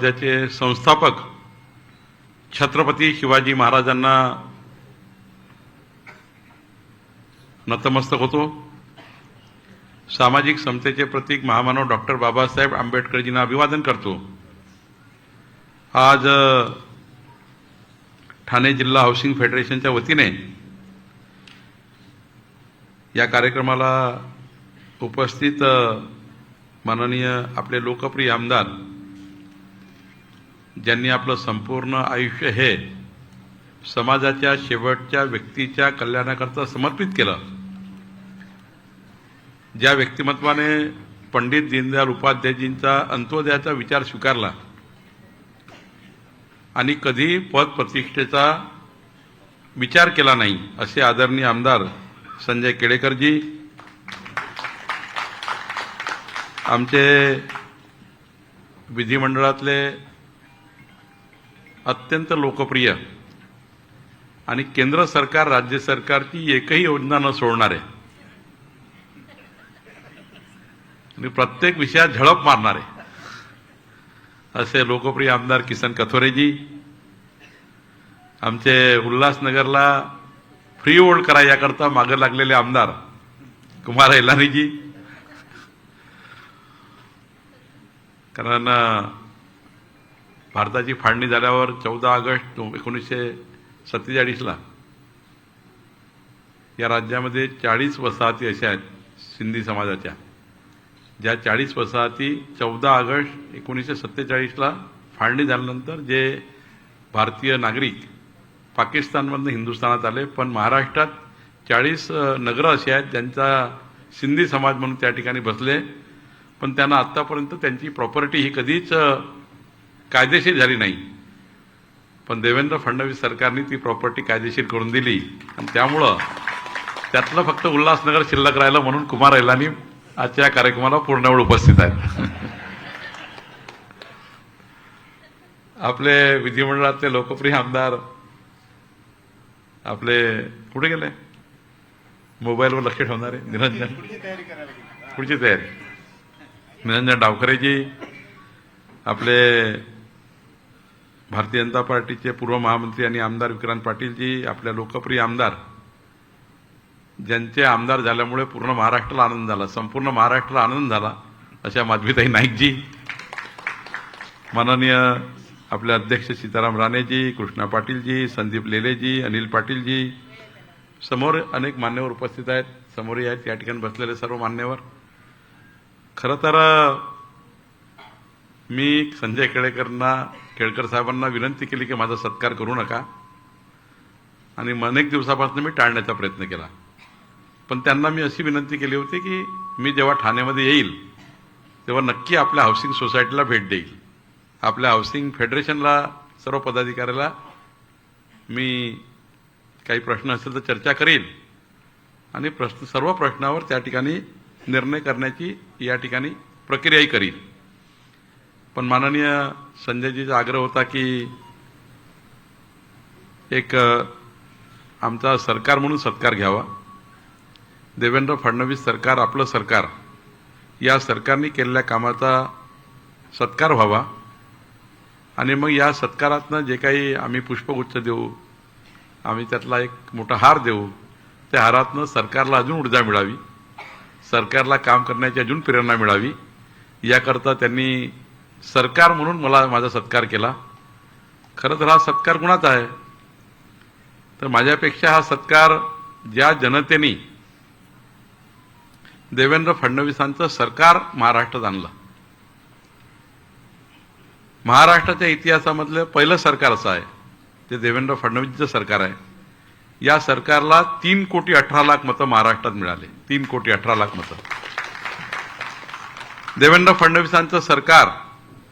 स्वराज्याचे संस्थापक छत्रपती शिवाजी महाराजांना नतमस्तक होतो। सामाजिक समतेचे प्रतीक महामानव डॉक्टर बाबासाहेब आंबेडकरजींना अभिवादन करतो। आज ठाणे जिल्हा हाऊसिंग फेडरेशनच्या वतीने या कार्यक्रमाला उपस्थित माननीय आपले लोकप्रिय आमदार ज्यांनी आपलं संपूर्ण आयुष्य हे समाजाच्या शेवटच्या व्यक्तीच्या कल्याणाकरता समर्पित केलं, ज्या व्यक्तिमत्वाने पंडित दीनदयाल उपाध्यायजींचा अंत्योदयाचा विचार स्वीकारला आणि कधी पद प्रतिष्ठेचा विचार केला नाही, असे आदरणीय आमदार संजय केळेकरजी, आमचे विधिमंडळातले अत्यंत लोकप्रिय आणि केंद्र सरकार राज्य सरकारची एकही योजना न सोडणारे आणि प्रत्येक विषयात झडप मारणारे असे लोकप्रिय आमदार किसन कथोरेजी, आमचे उल्हासनगरला फ्री होल्ड करा याकरता मागे लागलेले आमदार कुमार एलानीजी, कारण भारताची फाळणी झाल्यावर 14 ऑगस्ट 1947 या राज्यामध्ये 40 वसाहती अशा आहेत सिंधी समाजाच्या, ज्या 40 वसाहती 14 ऑगस्ट 1947 फाळणी झाल्यानंतर जे भारतीय नागरिक पाकिस्तानमधून हिंदुस्थानात आले, पण महाराष्ट्रात 40 नगरं अशी आहेत ज्यांचा सिंधी समाज म्हणून त्या ठिकाणी बसले, पण त्यांना आत्तापर्यंत त्यांची प्रॉपर्टी ही कधीच कायदेशीर झाली नाही। पण देवेंद्र फडणवीस सरकारने ती प्रॉपर्टी कायदेशीर करून दिली आणि त्यामुळं त्यातलं फक्त उल्हासनगर शिल्लक राहिलं, म्हणून कुमार एलानी आजच्या कार्यक्रमाला पूर्ण वेळ उपस्थित आहेत। आपले विधिमंडळातले लोकप्रिय आमदार आपले कुठे गेले, मोबाईलवर लक्ष ठेवणारे निरंजन, पुढची तयारी निरंजन डावखरेजी, आपले भारतीय जनता पार्टीचे पूर्व महामंत्री आणि आमदार विक्रांत पाटीलजी, आपल्या लोकप्रिय आमदार ज्यांचे आमदार झाल्यामुळे पूर्ण महाराष्ट्राला आनंद झाला, संपूर्ण महाराष्ट्राला आनंद झाला, अशा माधवीताई नाईकजी, माननीय आपले अध्यक्ष सीताराम राणेजी, कृष्णा पाटीलजी, संदीप लेलेजी, अनिल पाटीलजी, समोर अनेक मान्यवर उपस्थित आहेत, समोरही आहेत या ठिकाणी बसलेले सर्व मान्यवर। खरं तर मी संजय केळकर साहेबांना विनंती केली की माझा सत्कार करू नका, आणि अनेक दिवसापासून मी टाळण्याचा प्रयत्न केला, पण त्यांना मी अशी विनंती केली होती की मी जेव्हा ठाण्यामध्ये येईल तेव्हा नक्की आपल्या हाऊसिंग सोसायटीला भेट देईल, आपल्या हाऊसिंग फेडरेशनला सर्व पदाधिकाऱ्याला मी काही प्रश्न असेल तर चर्चा करेल आणि सर्व प्रश्नावर त्या ठिकाणी निर्णय करण्याची या ठिकाणी प्रक्रियाही करील। पण माननीय संजयजीचा आग्रह होता की एक आमचा सरकार म्हणून सत्कार घ्यावा, देवेंद्र फडणवीस सरकार आपलं सरकार, या सरकारने केलेल्या कामाचा सत्कार व्हावा आणि मग या सत्कारातनं जे काही आम्ही पुष्पगुच्छ देऊ, आम्ही त्यातला एक मोठा हार देऊ, त्या हारातनं सरकारला अजून ऊर्जा मिळावी, सरकारला काम करण्याची अजून प्रेरणा मिळावी, याकरता त्यांनी सरकार म्हणून मला माझा सत्कार केला। खरं तर हा सत्कार कुणाचा आहे, तर माझ्यापेक्षा हा सत्कार ज्या जनतेने देवेंद्र फडणवीसांचं सरकार महाराष्ट्रात आणलं, महाराष्ट्राच्या इतिहासामधलं पहिलं सरकार असं आहे जे देवेंद्र फडणवीसचं सरकार आहे। या सरकारला 3,18,00,000 मतं महाराष्ट्रात मिळाले, 3,18,00,000 मतं। देवेंद्र फडणवीसांचं सरकार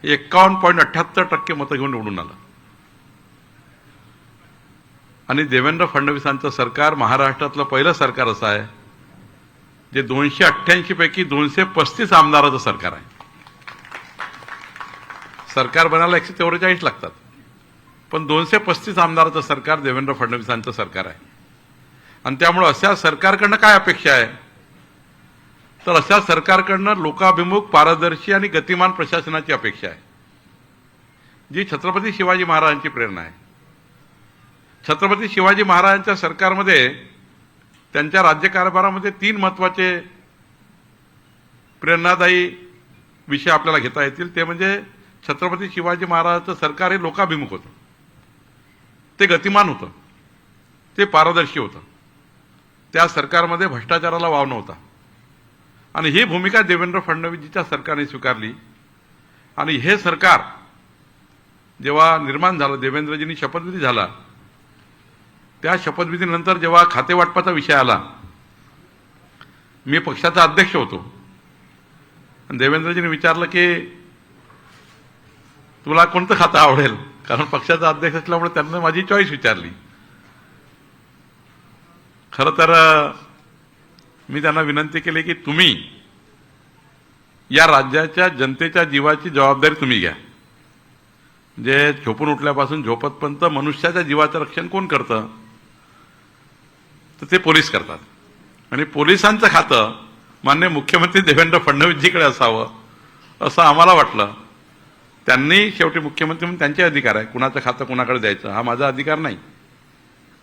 51.78% मतं घेऊन निवडून आलं, आणि देवेंद्र फडणवीसांचं सरकार महाराष्ट्रातलं पहिलं सरकार असं आहे जे 288 पैकी 235 आमदाराचं सरकार आहे। सरकार बनायला 144 लागतात, पण 235 आमदाराचं सरकार देवेंद्र फडणवीसांचं सरकार आहे। आणि त्यामुळे अशा सरकारकडनं काय अपेक्षा आहे, तर अशा सरकारकडनं लोकाभिमुख, पारदर्शी आणि गतिमान प्रशासनाची अपेक्षा आहे। जी छत्रपती शिवाजी महाराजांची प्रेरणा आहे. छत्रपती शिवाजी महाराजांच्या सरकारमध्ये त्यांच्या राज्यकारभारामध्ये 3 महत्त्वाचे प्रेरणादायी विषय आपल्याला घेता येतील. ते म्हणजे छत्रपती शिवाजी महाराजांचं सरकार हे लोकाभिमुख होतं, ते गतिमान होतं, ते पारदर्शी होतं, त्या सरकारमध्ये भ्रष्टाचाराला वाव नव्हता. आणि ही भूमिका देवेंद्र फडणवीसजीच्या सरकारने स्वीकारली. आणि हे सरकार जेव्हा निर्माण झालं, देवेंद्रजींनी शपथविधी झाला, त्या शपथविधीनंतर जेव्हा खातेवाटपाचा विषय आला, मी पक्षाचा अध्यक्ष होतो. देवेंद्रजींनी विचारलं की तुला कोणतं खातं आवडेल, कारण पक्षाचा अध्यक्ष असल्यामुळे त्यांनी माझी चॉईस विचारली. खरं तर मी त्यांना विनंती केली की तुम्ही या राज्याच्या जनतेच्या जीवाची जबाबदारी तुम्ही घ्या. जे झोपून उठल्यापासून झोपतपर्यंत मनुष्याच्या जीवाचं रक्षण कोण करतं, तर ते पोलीस करतात. आणि पोलिसांचं खातं माननीय मुख्यमंत्री देवेंद्र फडणवीसजीकडे असावं असं आम्हाला वाटलं. त्यांनी शेवटी मुख्यमंत्री म्हणून त्यांचे अधिकार आहे, कुणाचं खातं कुणाकडे द्यायचं हा माझा अधिकार नाही.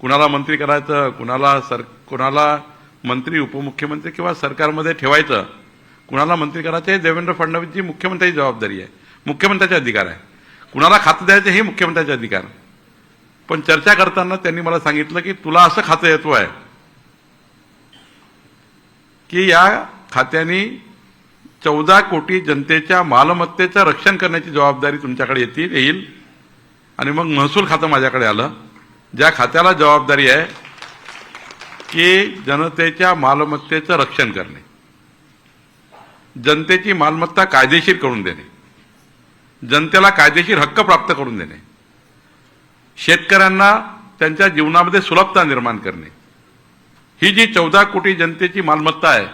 कुणाला मंत्री करायचं, कुणाला मंत्री उपमुख्यमंत्री किंवा सरकारमध्ये ठेवायचं, कुणाला मंत्री करायचं हे देवेंद्र फडणवीसजी मुख्यमंत्र्याची जबाबदारी आहे, मुख्यमंत्र्याचा अधिकार आहे. कुणाला खातं द्यायचं हे मुख्यमंत्र्याचा अधिकार. पण चर्चा करताना त्यांनी मला सांगितलं की तुला असं खातं येतो आहे की या खात्याने 14 कोटी जनतेच्या मालमत्तेचं रक्षण करण्याची जबाबदारी तुमच्याकडे येईल. आणि मग महसूल खातं माझ्याकडे आलं, ज्या खात्याला जबाबदारी आहे की जनतेच्या मालमत्तेचं रक्षण करणे, जनतेची मालमत्ता कायदेशीर करून देणे, जनतेला कायदेशीर हक्क प्राप्त करून देणे, शेतकऱ्यांना त्यांच्या जीवनामध्ये सुलभता निर्माण करणे. ही जी 14 कोटी जनतेची मालमत्ता आहे,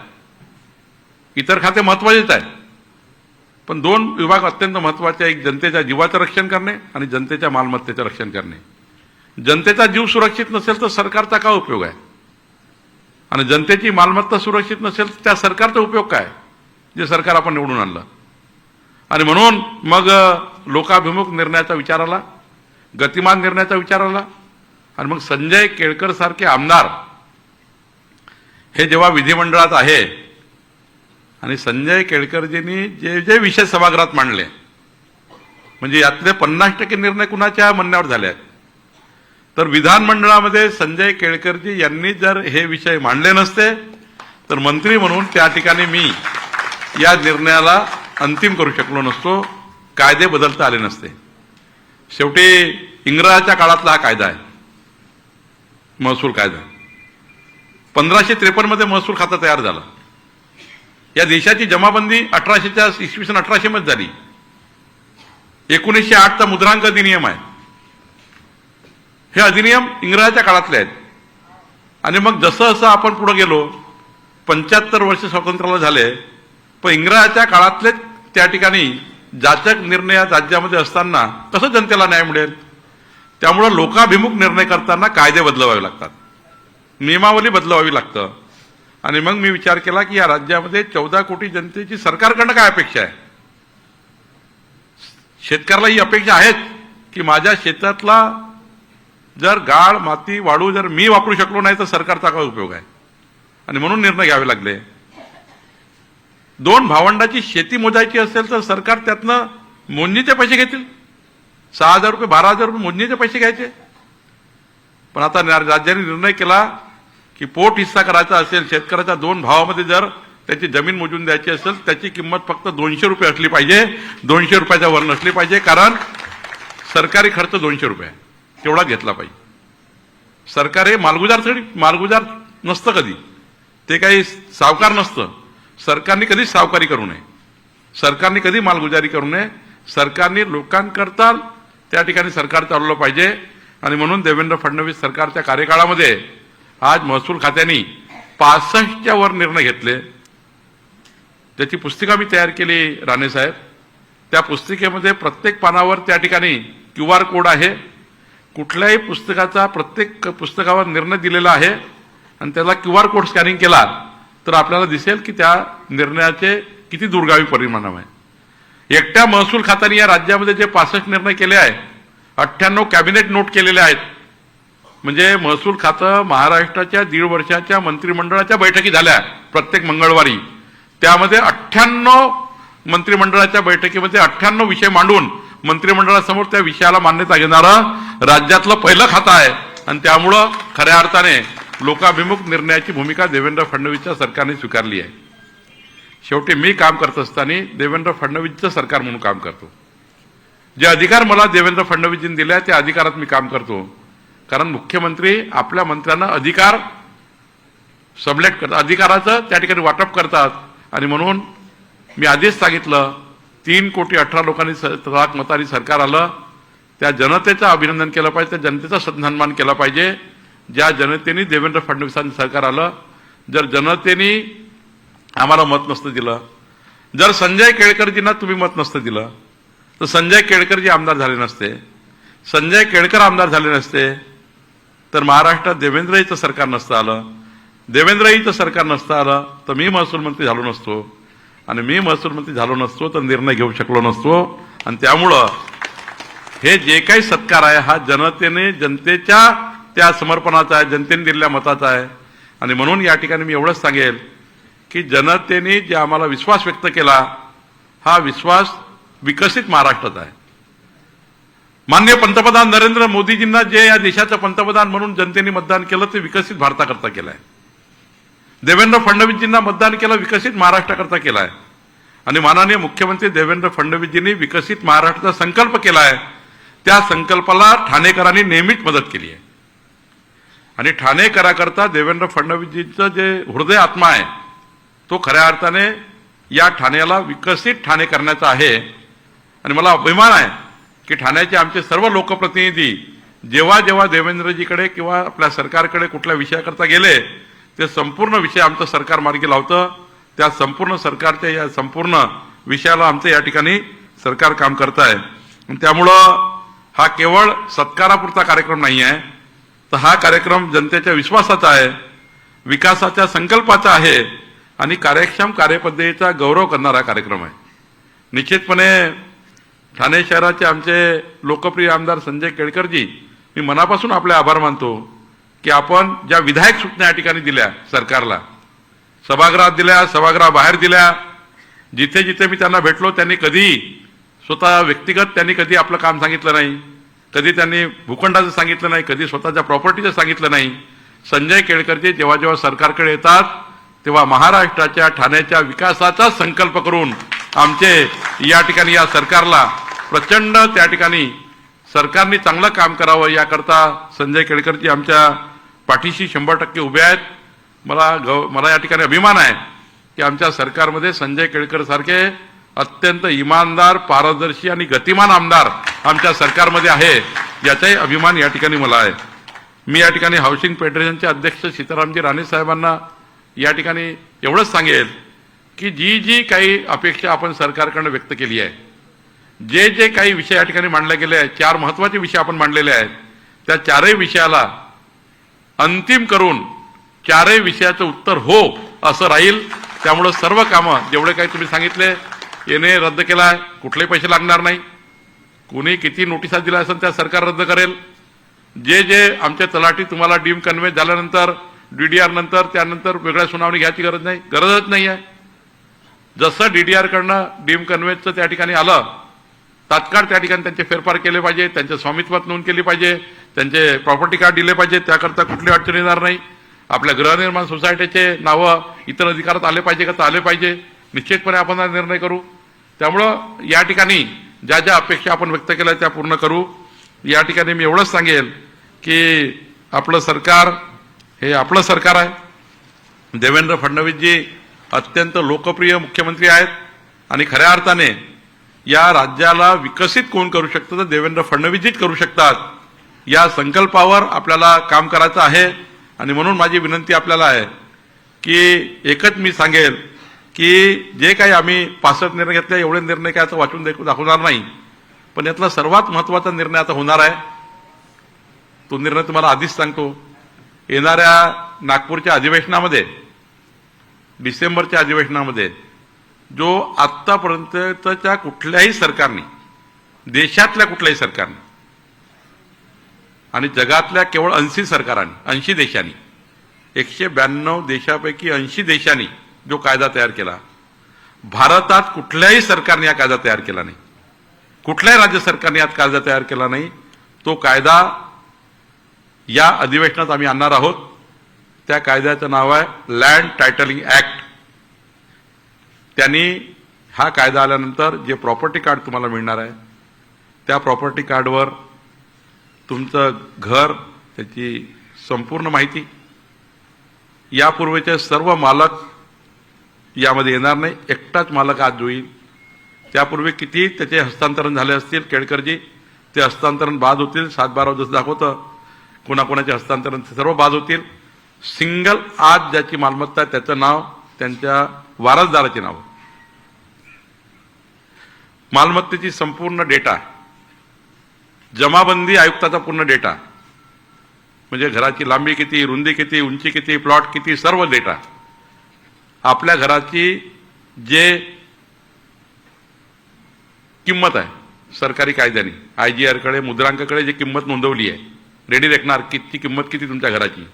इतर खाते महत्वाचेच आहे, पण 2 विभाग अत्यंत महत्वाचे आहे. एक जनतेच्या जीवाचं रक्षण करणे आणि जनतेच्या मालमत्तेचं रक्षण करणे. जनतेचा जीव सुरक्षित नसेल तर सरकारचा काय उपयोग आहे, आणि जनतेची मालमत्ता सुरक्षित नसेल तर त्या सरकारचा उपयोग काय, जे सरकार आपण निवडून आणलं. आणि म्हणून मग लोकाभिमुख निर्णयाचा विचार आला, गतिमान निर्णयाचा विचार आला. आणि मग संजय केळकर सारखे आमदार हे जेव्हा विधिमंडळात आहे आणि संजय केळकरजींनी जे जे विषय सभागृहात मांडले, म्हणजे यातले 50% निर्णय कुणाच्या म्हणण्यावर झाले आहेत, तर विधानमंडळामध्ये संजय केळकरजी यांनी जर हे विषय मांडले नसते तर मंत्री म्हणून त्या ठिकाणी मी या निर्णयाला अंतिम करू शकलो नसतो, कायदे बदलता आले नसते. शेवटी इंग्रजाच्या काळातला हा कायदा आहे, महसूल कायदा. 1553 मध्ये महसूल खातं तयार झालं. या देशाची जमाबंदी 1800 मध्ये झाली. 1908 चा मुद्रांक अधिनियम आहे. हे अधिनियम इंग्रजाच्या काळातले आहेत. आणि मग जसं जसं आपण पुढे गेलो, 75 वर्ष स्वातंत्र्याला झाले, पण इंग्रजाच्या काळातले त्या ठिकाणी जाचक निर्णय राज्यामध्ये असताना कसं जनतेला न्याय मिळेल. त्यामुळं लोकाभिमुख निर्णय करताना कायदे बदलवावे लागतात, नियमावली बदलवावी लागतं. आणि मग मी विचार केला की या राज्यामध्ये 14 कोटी जनतेची सरकारकडनं काय अपेक्षा आहे. शेतकऱ्याला ही अपेक्षा आहेच की माझ्या शेतातला जर गाळ माती वाळू जर मी वापरू शकलो नाही तर सरकारचा काय उपयोग आहे. आणि म्हणून निर्णय घ्यावे लागले. 2 भावंडाची शेती मोजायची असेल तर सरकार त्यातनं मोजणीचे पैसे घेतील. 6,000 रुपये 12,000 रुपये मोजणीचे पैसे घ्यायचे. पण आता राज्याने निर्णय केला की पोट हिस्सा करायचा असेल, शेतकऱ्याच्या 2 भावामध्ये जर त्याची जमीन मोजून द्यायची असेल, त्याची किंमत फक्त 200 रुपये असली पाहिजे, 200 रुपयाच्या वर नसली पाहिजे. कारण सरकारी खर्च 200 रुपये तेवढा घेतला पाहिजे. सरकार हे मालगुजार नसतं कधी, ते काही सावकार नसतं. सरकारने कधीच सावकारी करू नये, सरकारने कधी मालगुजारी करू नये. सरकारने लोकांकरता त्या ठिकाणी सरकार चालवलं पाहिजे. आणि म्हणून देवेंद्र फडणवीस सरकारच्या कार्यकाळामध्ये आज महसूल खात्याने 65च्या वर निर्णय घेतले. त्याची पुस्तिका मी तयार केली राणे साहेब. त्या पुस्तिकेमध्ये प्रत्येक पानावर त्या ठिकाणी QR कोड आहे. कुठल्याही पुस्तकाचा प्रत्येक पुस्तकावर निर्णय दिलेला आहे आणि त्याला QR कोड स्कॅनिंग केला तर आपल्याला दिसेल की त्या निर्णयाचे किती दूरगामी परिणाम आहे. एकट्या महसूल खात्याने या राज्यामध्ये जे 65 निर्णय केले आहे, 98 कॅबिनेट नोट केलेले आहेत. म्हणजे महसूल खातं महाराष्ट्राच्या 1.5 वर्षाच्या मंत्रिमंडळाच्या बैठकी झाल्या प्रत्येक मंगळवारी. त्यामध्ये 98 मंत्रिमंडळाच्या बैठकीमध्ये 98 विषय मांडून मंत्रिमंडळासमोर त्या विषयाला मान्यता घेणारं राज्यातलं पहिलं खातं आहे. आणि त्यामुळं खऱ्या अर्थाने लोकाभिमुख निर्णयाची भूमिका देवेंद्र फडणवीसच्या सरकारने स्वीकारली आहे. शेवटी मी काम करत असताना देवेंद्र फडणवीसचं सरकार म्हणून काम करतो. जे अधिकार मला देवेंद्र फडणवीसजींनी दिले आहेत त्या अधिकारात मी काम करतो. कारण मुख्यमंत्री आपल्या मंत्र्यांना अधिकार सबलेट करतात, अधिकाराचं त्या ठिकाणी वाटप करतात. आणि म्हणून मी आधीच सांगितलं 3,18,00,000 लोकांनी मतांनी सरकार आलं. त्या जनतेचं अभिनंदन केलं पाहिजे, त्या जनतेचा सन्मान केला पाहिजे ज्या जनतेने देवेंद्र फडणवीसांचं सरकार आलं. जर जनतेने आम्हाला मत नसतं दिलं, जर संजय केळकरजींना तुम्ही मत नसतं दिलं, तर संजय केळकरजी आमदार झाले नसते, संजय केळकर आमदार झाले नसते, तर महाराष्ट्रात देवेंद्रजीचं सरकार नसतं आलं, देवेंद्रजीचं सरकार नसतं आलं, तर मी महसूल मंत्री झालो नसतो. आणि मी महसूल मंत्री झालो नसतो तर निर्णय घेऊ शकलो नसतो. आणि त्यामुळं हे जे काही सत्कार आहे हा जनतेच्या त्या समर्पणाचा आहे, जनतेने दिलेल्या मताचा आहे. आणि म्हणून या ठिकाणी मी एवढंच सांगेल की जनतेने जे आम्हाला विश्वास व्यक्त केला हा विश्वास विकसित महाराष्ट्राचा आहे. माननीय पंतप्रधान नरेंद्र मोदीजींना जे या देशाचं पंतप्रधान म्हणून जनतेने मतदान केलं ते विकसित भारताकरता केलं आहे. देवेंद्र फडणवीसजींना मतदान केलं विकसित महाराष्ट्राकरता केलं आहे. आणि माननीय मुख्यमंत्री देवेंद्र फडणवीसजींनी विकसित महाराष्ट्राचा संकल्प केला आहे. त्या संकल्पाला ठाणेकरांनी नेहमीच मदत केली आहे. आणि ठाणेकराकरता देवेंद्र फडणवीसजींचं जे हृदय आत्मा आहे तो खऱ्या अर्थाने या ठाण्याला विकसित ठाणे करण्याचा आहे. आणि मला अभिमान आहे की ठाण्याचे आमचे सर्व लोकप्रतिनिधी जेव्हा जेव्हा देवेंद्रजीकडे किंवा आपल्या सरकारकडे कुठल्या विषयाकरता गेले ते संपूर्ण विषय आमचं सरकार मार्गी लावतं. त्या संपूर्ण सरकारच्या या संपूर्ण विषयाला आमचं या ठिकाणी सरकार काम करत आहे. त्यामुळं हा केवळ सत्कारापुरता कार्यक्रम नाही आहे, तर हा कार्यक्रम जनतेच्या विश्वासाचा आहे, विकासाच्या संकल्पाचा आहे आणि कार्यक्षम कार्यपद्धतीचा गौरव करणारा कार्यक्रम आहे. निश्चितपणे ठाणे शहराचे आमचे लोकप्रिय आमदार संजय केळकरजी, मी मनापासून आपले आभार मानतो की आपण ज्या विधायक सूचना या ठिकाणी दिल्या सरकारला, सभागृहात दिल्या, सभागृहाबाहेर दिल्या, जिथे जिथे मी त्यांना भेटलो त्यांनी कधी स्वतः व्यक्तिगत त्यांनी कधी आपलं काम सांगितलं नाही, कधी त्यांनी भूखंडाचं सांगितलं नाही, कधी स्वतःच्या प्रॉपर्टीचं सांगितलं नाही. संजय केळकरजी जेव्हा जेव्हा सरकारकडे येतात तेव्हा महाराष्ट्राच्या ठाण्याच्या विकासाचा संकल्प करून आमचे या ठिकाणी या सरकारला प्रचंड त्या ठिकाणी सरकारने चांगलं काम करावं याकरता संजय केळकरजी आमच्या पाठीशी 100% उभे आहेत. मला या ठिकाणी अभिमान आहे की आमच्या सरकारमध्ये संजय केळकर सारखे अत्यंत इमानदार, पारदर्शी आणि गतिमान आमदार आमच्या सरकारमध्ये आहे, याचाही अभिमान या ठिकाणी मला आहे. मी या ठिकाणी हाऊसिंग फेडरेशनचे अध्यक्ष सीतारामजी राणे साहेबांना या ठिकाणी एवढंच सांगेल की जी जी काही अपेक्षा आपण सरकारकडून व्यक्त केली आहे, जे जे काही विषय या ठिकाणी मांडले गेले आहेत, 4 महत्त्वाचे विषय आपण मांडलेले आहेत, त्या 4ही विषयाला अंतिम करून 4ही विषयाचं उत्तर हो असं राहील. त्यामुळं सर्व कामं जेवढे काही तुम्ही सांगितले येणे रद्द केला आहे, कुठलेही पैसे लागणार नाही, कोणी किती नोटिसा दिल्या असेल त्या सरकार रद्द करेल. जे जे आमचे तलाठी तुम्हाला डीम कन्व्हे झाल्यानंतर DDR नंतर त्यानंतर वेगळ्या सुनावणी घ्यायची गरजच नाही आहे. जसं DDR कडनं डीम कन्व्हेचं त्या ठिकाणी आलं तात्काळ त्या ठिकाणी त्यांचे फेरफार केले पाहिजे, त्यांच्या स्वामित्वात नोंद केली पाहिजे, त्यांचे प्रॉपर्टी कार्ड दिले पाहिजे, त्याकरता कुठली अडचण येणार नाही. आपल्या गृहनिर्माण सोसायटीचे नावं इतर अधिकारात आले पाहिजे का तर आले पाहिजे, निश्चितपणे आपण हा निर्णय करू. त्यामुळं या ठिकाणी ज्या ज्या अपेक्षा आपण व्यक्त केल्या त्या पूर्ण करू. या ठिकाणी मी एवढंच सांगेल की आपलं सरकार हे आपलं सरकार आहे. देवेंद्र फडणवीसजी अत्यंत लोकप्रिय मुख्यमंत्री आहेत आणि खऱ्या अर्थाने या राज्याला विकसित कोण करू शकतं तर देवेंद्र फडणवीसजीच करू शकतात. या संकल्पावर आपल्याला काम करायचं आहे. आणि म्हणून माझी विनंती आपल्याला आहे की एकच मी सांगेल की जे काही आम्ही 65 निर्णय घेतले एवढे निर्णय काय आता वाचून दाखवणार नाही, पण यातला सर्वात महत्त्वाचा निर्णय आता होणार आहे. तो निर्णय तुम्हाला आधीच सांगतो, येणाऱ्या नागपूरच्या अधिवेशनामध्ये, डिसेंबरच्या अधिवेशनामध्ये जो आत्तापर्यंतच्या कुठल्याही सरकारने, देशातल्या कुठल्याही सरकारने आणि जगातल्या केवळ 80 सरकारांनी, 80 देशांनी, 192 देशापैकी 80 देशांनी जो कायदा तयार केला, भारतात कुठल्याही सरकारने हा कायदा तयार केला नाही, कुठल्याही राज्य सरकारने हा कायदा तयार केला नाही. तो कायदा या अधिवेशनात आम्ही आणणार आहोत. त्या कायद्याचं नाव आहे लँड टायटलिंग ऍक्ट. त्यांनी हा कायदा आल्यानंतर जे प्रॉपर्टी कार्ड तुम्हाला मिळणार आहे, त्या प्रॉपर्टी कार्डवर तुमचं घर, त्याची संपूर्ण माहिती, यापूर्वीचे सर्व मालक यामध्ये येणार नाही, एकटाच मालक आज होईल. त्यापूर्वी किती त्याचे हस्तांतरण झाले असतील केळकरजी, ते हस्तांतरण बाद होतील. 7/12 जसं दाखवतं कोणाकोणाचे हस्तांतरण सर्व बाद होतील. सिंगल आज ज्याची मालमत्ता आहे त्याचं नाव, त्यांच्या वारसदाराचे नाव, मालमत्तेची संपूर्ण डेटा, जमाबंदी आयुक्ताचा पूर्ण डेटा, म्हणजे घराची लांबी किती, रुंदी किती, उंची किती, प्लॉट किती, सर्व डेटा, आपल्या घराची जे किंमत आहे सरकारी कायद्याने, IGR कडे, मुद्रांकाकडे जी किंमत नोंदवली आहे, रेडी रेकणार किती किंमत किती तुमच्या घराची,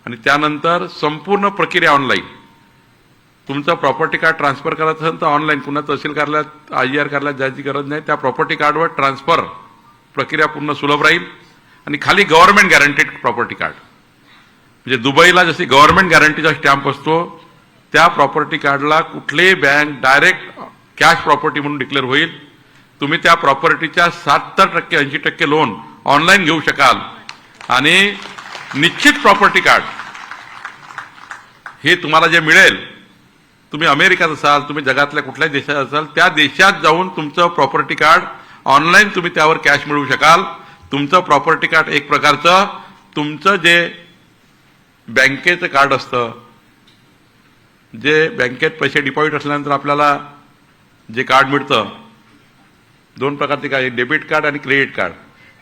आणि त्यानंतर संपूर्ण प्रक्रिया ऑनलाईन. तुमचं प्रॉपर्टी कार्ड ट्रान्सफर करायचं असेल तर ऑनलाईन, पुन्हा तहसील कार्यालयात, IGR कार्यालयात जायची गरज नाही. त्या प्रॉपर्टी कार्डवर ट्रान्सफर प्रक्रिया पूर्ण सुलभ राहील. आणि खाली गव्हर्नमेंट गॅरंटेड प्रॉपर्टी कार्ड, म्हणजे दुबईला जशी गव्हर्नमेंट गॅरंटीचा स्टॅम्प असतो, त्या प्रॉपर्टी कार्डला कुठलीही बँक डायरेक्ट कॅश प्रॉपर्टी म्हणून डिक्लेअर होईल. तुम्ही त्या प्रॉपर्टीच्या 70% 80% लोन ऑनलाईन घेऊ शकाल. आणि निश्चित प्रॉपर्टी कार्ड हे तुम्हाला जे मिळेल, तुम्ही अमेरिकात असाल, तुम्ही जगातल्या कुठल्याही देशात असाल, त्या देशात जाऊन तुमचं प्रॉपर्टी कार्ड ऑनलाईन तुम्ही त्यावर कॅश मिळवू शकाल. तुमचं प्रॉपर्टी कार्ड एक प्रकारचं तुमचं जे बँकेचं कार्ड असतं, जे बँकेत पैसे डिपॉझिट असल्यानंतर आपल्याला जे कार्ड मिळतं, 2 प्रकारचे काय, डेबिट कार्ड आणि क्रेडिट कार्ड.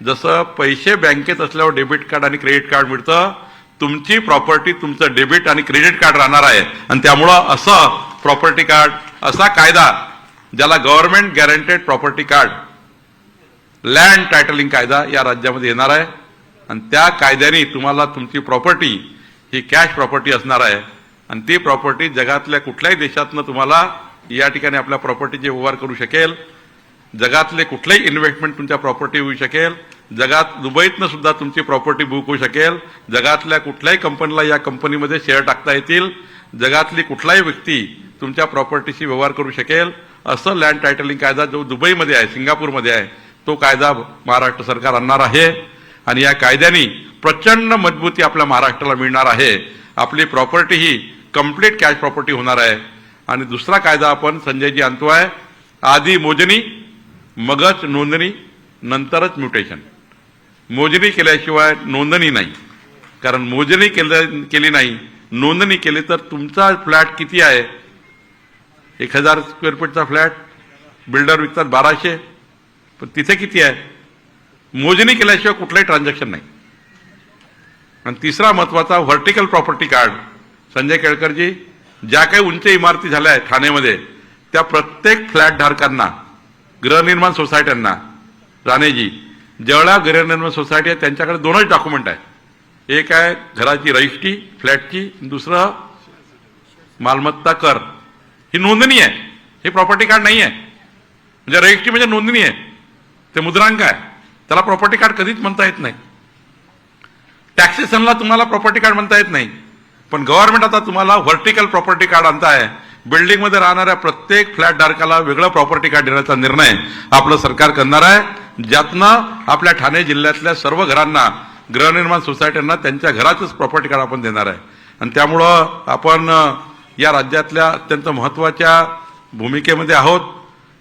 जसं पैसे बँकेत असल्यावर डेबिट कार्ड आणि क्रेडिट कार्ड मिळतं, तुमची प्रॉपर्टी तुमचं डेबिट आणि क्रेडिट कार्ड राहणार आहे. आणि त्यामुळं असं प्रॉपर्टी कार्ड, असा कायदा ज्याला government guaranteed property card, land titling कायदा या राज्यामध्ये येणार आहे. आणि त्या कायद्याने तुम्हाला तुमची प्रॉपर्टी ही कॅश प्रॉपर्टी असणार आहे. आणि ती प्रॉपर्टी जगातल्या कुठल्याही देशातनं तुम्हाला या ठिकाणी आपल्या प्रॉपर्टीचे व्यवहार करू शकेल. जगातले कुठलेही इन्व्हेस्टमेंट तुमच्या प्रॉपर्टी होऊ शकेल. जगात दुबईतनं सुद्धा तुमची प्रॉपर्टी बुक होऊ शकेल. जगातल्या कुठल्याही कंपनीला या कंपनीमध्ये शेअर टाकता येतील. जगातली कुठलाही व्यक्ती तुमच्या प्रॉपर्टीशी व्यवहार करू शकेल. असं लँड टायटलिंग कायदा जो दुबईमध्ये आहे, सिंगापूरमध्ये आहे, तो कायदा महाराष्ट्र सरकार आणणार आहे. आणि या कायद्याने प्रचंड मजबूती आपल्या महाराष्ट्राला मिळणार आहे. आपली प्रॉपर्टी ही कंप्लीट कॅश प्रॉपर्टी होणार आहे. आणि दुसरा कायदा आपण संजयजी आणतोय, आधी मोजणी मगच नोंदणी नंतरच म्युटेशन. मोजणी केल्याशिवाय नोंदणी नाही. कारण मोजणी केली नाही, नोंदणी केली तर तुमचा फ्लॅट किती आहे, 1000 स्क्वेअर फीटचा फ्लॅट बिल्डर विकतात 1200, पण तिथे किती आहे, मोजणी केल्याशिवाय कुठलाही ट्रान्झॅक्शन नाही. आणि तिसरा महत्वाचा व्हर्टिकल प्रॉपर्टी कार्ड. संजय केळकरजी, ज्या काही उंच इमारती झाल्या आहेत ठाण्यामध्ये, त्या प्रत्येक फ्लॅट धारकांना, गृहनिर्माण सोसायट्यांना, राणेजी जेवढ्या गृहनिर्माण सोसायटी आहे त्यांच्याकडे 2च डॉक्युमेंट आहे. एक आहे घराची रजिस्ट्री फ्लॅटची, दुसरं मालमत्ता कर. ही नोंदणी आहे, हे प्रॉपर्टी कार्ड नाही आहे. म्हणजे रजिस्ट्री म्हणजे नोंदणी आहे, ते मुद्रांक आहे, त्याला प्रॉपर्टी कार्ड कधीच म्हणता येत नाही. टॅक्सेशनला तुम्हाला प्रॉपर्टी कार्ड म्हणता येत नाही. पण गव्हर्नमेंट आता तुम्हाला व्हर्टिकल प्रॉपर्टी कार्ड आणताय. बिल्डिंगमध्ये राहणाऱ्या प्रत्येक फ्लॅट धारकाला वेगळं प्रॉपर्टी कार्ड देण्याचा निर्णय आपलं सरकार करणार आहे. ज्यातनं आपल्या ठाणे जिल्ह्यातल्या सर्व घरांना, गृहनिर्माण सोसायट्यांना त्यांच्या घराचंच प्रॉपर्टी कार्ड आपण देणार आहे. आणि त्यामुळं आपण या राज्यातल्या अत्यंत महत्वाच्या भूमिकेमध्ये आहोत.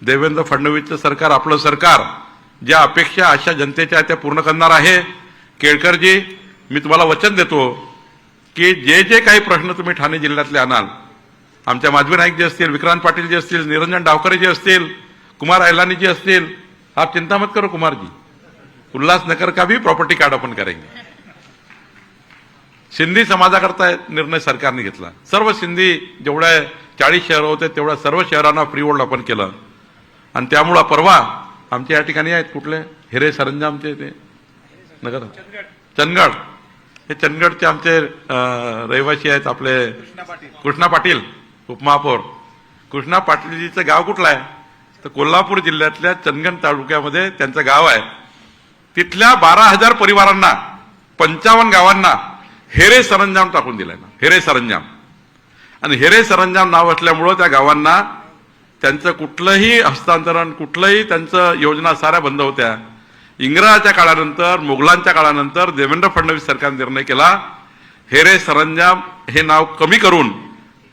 देवेंद्र फडणवीसचं सरकार, आपलं सरकार, ज्या अपेक्षा आशा जनतेच्या त्या पूर्ण करणार आहे. केळकरजी, मी तुम्हाला वचन देतो की जे जे काही प्रश्न तुम्ही ठाणे जिल्ह्यातले आणाल, आमच्या माधवी नाईक जे असतील, विक्रांत पाटील जे असतील, निरंजन डावकरे जे असतील, कुमार अहिलानी जी असतील, आप चिंता मत करो कुमार जी, उल्लासनगर का भी प्रॉपर्टी कार्ड अपन करेंगे. सिंधी समाजाकरता निर्णय सरकारने घेतला. सर्व सिंधी जेवढ्या 40 शहरं होते तेवढ्या सर्व शहरांना फ्री वर्ल्ड ओपन केलं. आणि त्यामुळं परवा आमच्या या ठिकाणी आहेत कुठले हिरे सरंजामचे ते नगर चंदगड, हे चंदगडचे आमचे रहिवासी आहेत आपले कृष्णा पाटील उपमहापौर. कृष्णा पाटीलजीचं गाव कुठलं आहे तर कोल्हापूर जिल्ह्यातल्या चंदगड तालुक्यामध्ये त्यांचं गाव आहे. तिथल्या 12,000 परिवारांना 55 गावांना हेरे सरंजाम टाकून दिलाय ना, हेरे सरंजाम. आणि हेरे सरंजाम नाव असल्यामुळं त्या गावांना त्यांचं कुठलंही हस्तांतरण, कुठलंही त्यांचं योजना साऱ्या बंद होत्या. इंग्रजाच्या काळानंतर, मुघलांच्या काळानंतर देवेंद्र फडणवीस सरकारने निर्णय केला हेरे सरंजाम हे नाव कमी करून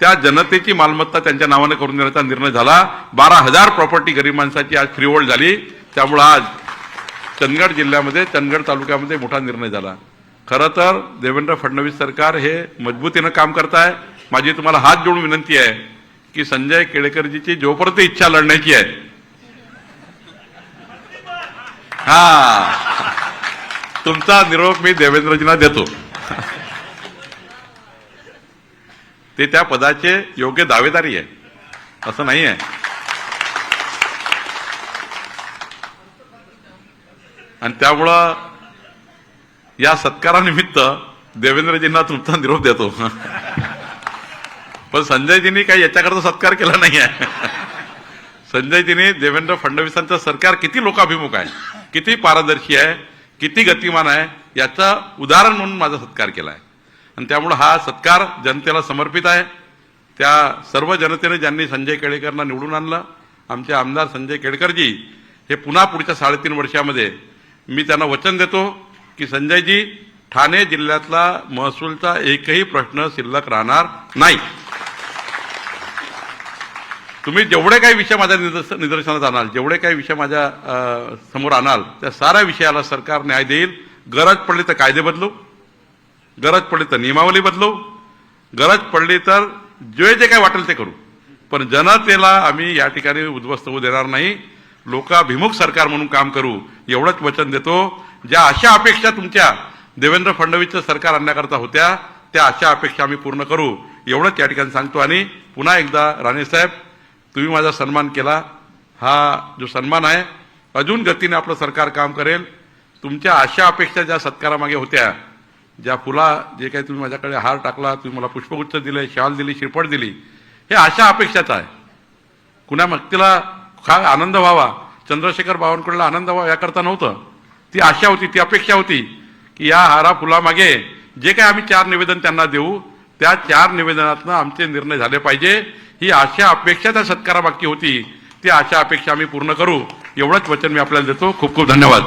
त्या जनतेची मालमत्ता त्यांच्या नावाने करून देण्याचा निर्णय झाला. 12,000 प्रॉपर्टी गरीब माणसाची आज फ्री वर्ल्ड झाली. त्यामुळं आज चंदगड जिल्ह्यामध्ये, चंदगड तालुक्यामध्ये मोठा निर्णय झाला. खरं तर देवेंद्र फडणवीस सरकार हे मजबूतीनं काम करत आहे. माझी तुम्हाला हात जोडून विनंती आहे की संजय केळकरजीची जोपर्यंत इच्छा लढण्याची आहे, तुमचा निरोप मी देवेंद्रजींना देतो. ते त्या पदाचे योग्य दावेदारी आहे, असं नाही आहे. आणि त्यामुळं या सत्कारानिमित्त देवेंद्रजींना तुमचा निरोप देतो. पण संजयजींनी काही याच्याकरता सत्कार केला नाही आहे. संजयजींनी देवेंद्र फडणवीसांचं सरकार किती लोकाभिमुख आहे, किती पारदर्शी आहे, किती गतिमान आहे याचं उदाहरण म्हणून माझा सत्कार केला आहे. आणि त्यामुळे हा सत्कार जनतेला समर्पित आहे. त्या सर्व जनतेने ज्यांनी संजय केळकरना निवडून आणलं, आमचे आमदार संजय केळकरजी हे पुन्हा पुढच्या 3.5 वर्षामध्ये मी त्यांना वचन देतो की संजयजी, ठाणे जिल्ह्यातला महसूलचा एकही प्रश्न शिल्लक राहणार नाही. तुम्ही जेवढे काही विषय माझ्या निदर्शनात आणाल, जेवढे काही विषय माझ्या समोर आणाल, त्या साऱ्या विषयाला सरकार न्याय देईल. गरज पडली तर कायदे बदलू, गरज पडली तर नियमावली बदलू, गरज पडली तर जे जे काय वाटेल ते करू. पण जनतेला आम्ही या ठिकाणी उद्ध्वस्त होऊ देणार नाही. लोकाभिमुख सरकार म्हणून काम करू एवढंच वचन देतो. ज्या अशा अपेक्षा तुमच्या देवेंद्र फडणवीसचं सरकार आणण्याकरता होत्या, त्या अशा अपेक्षा आम्ही पूर्ण करू एवढंच या ठिकाणी सांगतो. आणि पुन्हा एकदा राणेसाहेब, तुम्ही माझा सन्मान केला. हा जो सन्मान आहे, अजून गतीने आपलं सरकार काम करेल. तुमच्या अशा अपेक्षा ज्या सत्कारामागे होत्या, ज्या फुला जे काही तुम्ही माझ्याकडे हार टाकला, तुम्ही मला पुष्पगुच्छ दिले, शाल दिली, श्रीफळ दिली, हे अशा अपेक्षाच आहे. कुणा व्यक्तीला काय आनंद व्हावा, चंद्रशेखर बावनकुळेला आनंद व्हावा याकरता नव्हतं. ती आशा होती, ती अपेक्षा होती की या हारा फुलामागे जे काही आम्ही 4 निवेदन त्यांना देऊ, त्या 4 निवेदनातनं आमचे निर्णय झाले पाहिजे. ही आशा अपेक्षा त्या सत्कारामागची होती. ती आशा अपेक्षा आम्ही पूर्ण करू एवढंच वचन मी आपल्याला देतो. खूप खूप धन्यवाद.